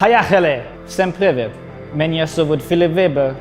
Hayachele, semprevev, meniasovud filivebe.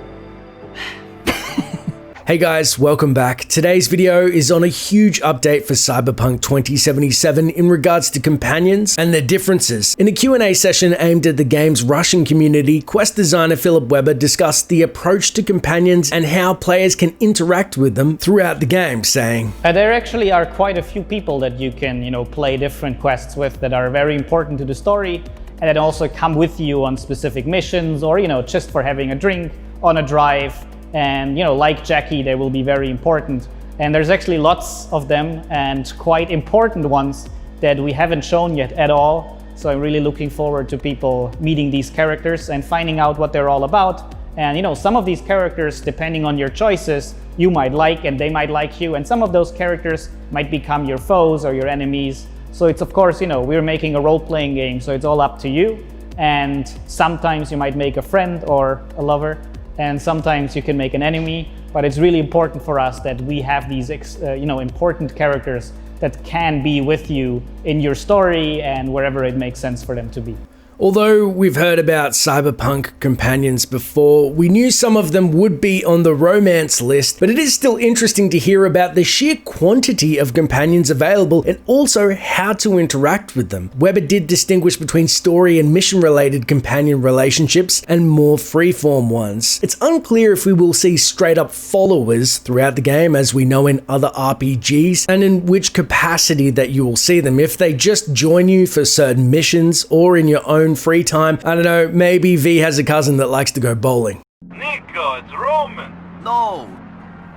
Hey guys, welcome back. Today's video is on a huge update for Cyberpunk 2077 in regards to companions and their differences. In a Q&A session aimed at the game's Russian community, quest designer Philip Weber discussed the approach to companions and how players can interact with them throughout the game, saying, There actually are quite a few people that you can, play different quests with that are very important to the story and that also come with you on specific missions or, just for having a drink on a drive. And like Jackie, they will be very important. And there's actually lots of them and quite important ones that we haven't shown yet at all. So I'm really looking forward to people meeting these characters and finding out what they're all about. And some of these characters, depending on your choices, you might like and they might like you. And some of those characters might become your foes or your enemies. So it's, of course, we're making a role-playing game, so it's all up to you. And sometimes you might make a friend or a lover. And sometimes you can make an enemy, but it's really important for us that we have these important characters that can be with you in your story and wherever it makes sense for them to be. Although we've heard about Cyberpunk companions before, we knew some of them would be on the romance list, but it is still interesting to hear about the sheer quantity of companions available and also how to interact with them. Weber did distinguish between story and mission-related companion relationships and more freeform ones. It's unclear if we will see straight-up followers throughout the game as we know in other RPGs, and in which capacity that you will see them, if they just join you for certain missions or in your own free time. I don't know, maybe V has a cousin that likes to go bowling. Nico, it's Roman. No.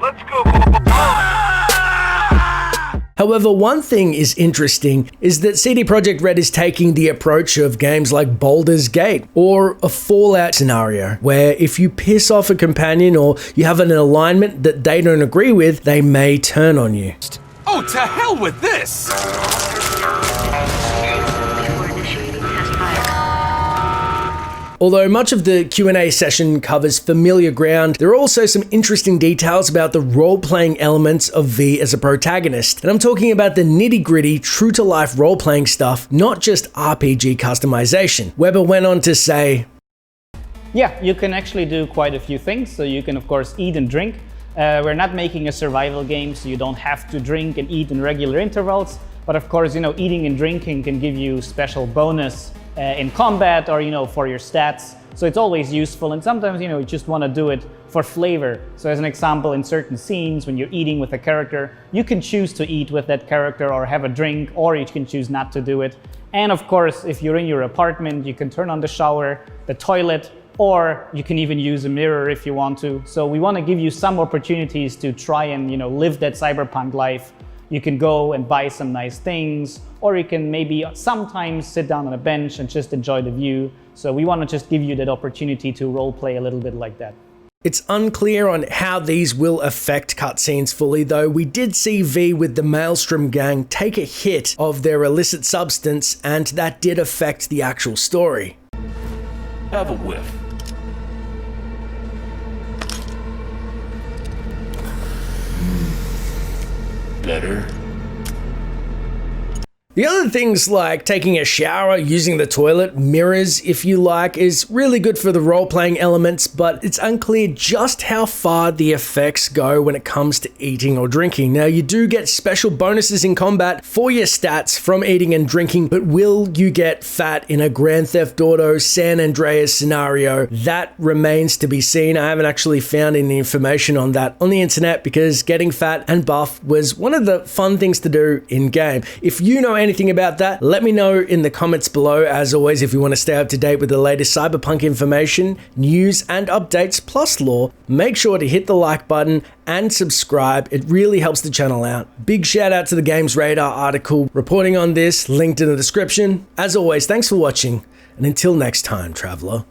Let's go. However, one thing is interesting is that CD Projekt Red is taking the approach of games like Baldur's Gate or a Fallout scenario, where if you piss off a companion or you have an alignment that they don't agree with, they may turn on you. Oh, to hell with this! Although much of the Q&A session covers familiar ground, there are also some interesting details about the role-playing elements of V as a protagonist. And I'm talking about the nitty-gritty, true-to-life role-playing stuff, not just RPG customization. Weber went on to say, Yeah, you can actually do quite a few things. So you can, of course, eat and drink. We're not making a survival game, so you don't have to drink and eat in regular intervals. But of course, eating and drinking can give you special bonus in combat or, for your stats. So it's always useful. And sometimes, you just want to do it for flavor. So as an example, in certain scenes, when you're eating with a character, you can choose to eat with that character or have a drink, or you can choose not to do it. And of course, if you're in your apartment, you can turn on the shower, the toilet, or you can even use a mirror if you want to. So we want to give you some opportunities to try and, live that cyberpunk life. You can go and buy some nice things, or you can maybe sometimes sit down on a bench and just enjoy the view. So we want to just give you that opportunity to role play a little bit like that. It's unclear on how these will affect cutscenes fully, though we did see V with the Maelstrom gang take a hit of their illicit substance, and that did affect the actual story. Have a whiff. Better. The other things like taking a shower, using the toilet, mirrors if you like, is really good for the role-playing elements, but it's unclear just how far the effects go when it comes to eating or drinking. Now, you do get special bonuses in combat for your stats from eating and drinking, but will you get fat in a Grand Theft Auto San Andreas scenario? That remains to be seen. I haven't actually found any information on that on the internet because getting fat and buff was one of the fun things to do in-game. If you know anything about that, let me know in the comments below. As always, if you want to stay up to date with the latest Cyberpunk information, news and updates plus lore, make sure to hit the like button and subscribe. It really helps the channel out. Big shout out to the Games Radar article reporting on this, linked in the description. As always, thanks for watching, and until next time, traveler.